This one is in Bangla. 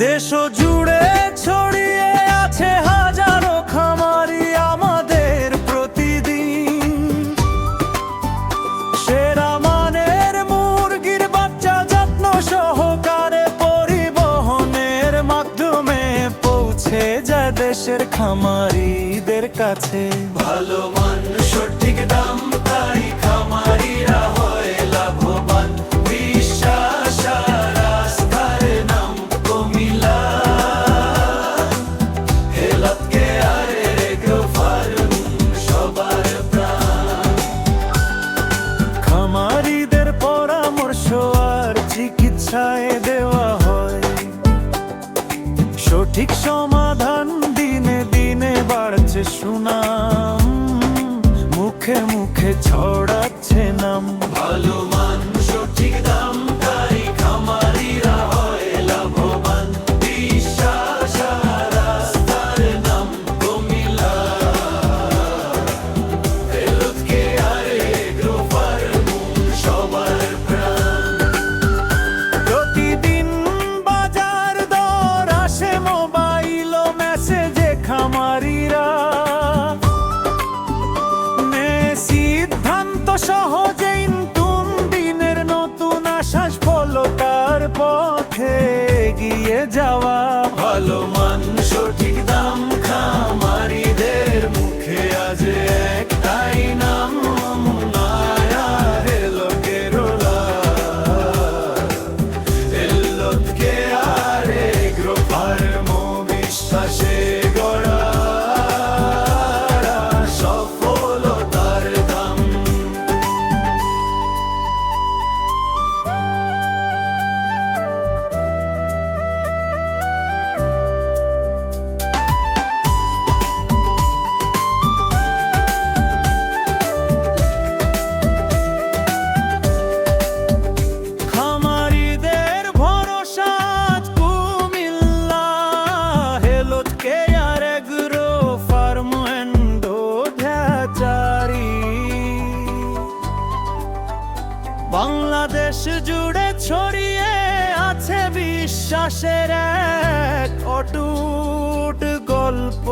দেশ জুড়ে ছড়িয়ে আছে হাজারো খামারি আমাদের প্রতিদিন। সেরা মানের মুরগির বাচ্চা যত্ন সহকারে পরিবহনের মাধ্যমে পৌঁছে যায় দেশের খামারিদের কাছে। ভালো মান, সঠিক দাম, তাই খামারিরা হয় লাভবান। বিশ্বাস আর আস্থার নাম কুমিল্লা হেলথ কেয়ারের এগ্রো ফার্ম সবার প্রাণ। খামারিদের পরামর্শ আর চিকিৎসায় দেওয়া হয় সঠিক সমাধান। দিনে দিনে বাড়ছে সুনাম, মুখে মুখে ছড়াচ্ছে নাম। ভালো মান, সঠিক দাম, তাই খামারিরা হয় লাভবান। বিশ্বাস আর আস্থার নাম কুমিল্লা হেলথ কেয়ারে এগ্রো ফার্ম সবার প্রাণ। প্রতিদিন বাজার দর আসে মোবাইল ও মেসেজে, খামারিরা সিদ্ধান্ত সহজেই নতুন দিনের নতুন আশ্বাস সফলতার পথে এগিয়ে যাওয়া। ভালো মান, সঠিক দাম, খামারিদের মুখে আজ একটাই নাম মুনায়া হেলথ কেরোলা হেলথ কেয়ার এগ্রো ফার্ম। বিশ্বাসে গড়া সফলতার দাম। খামারিদের ভরসা Comilla health care agro farm and ধ্যাচারি। বাংলাদেশ জুড়ে ছড়িয়ে আছে বিশ্বাসের এক অটুট গল্প।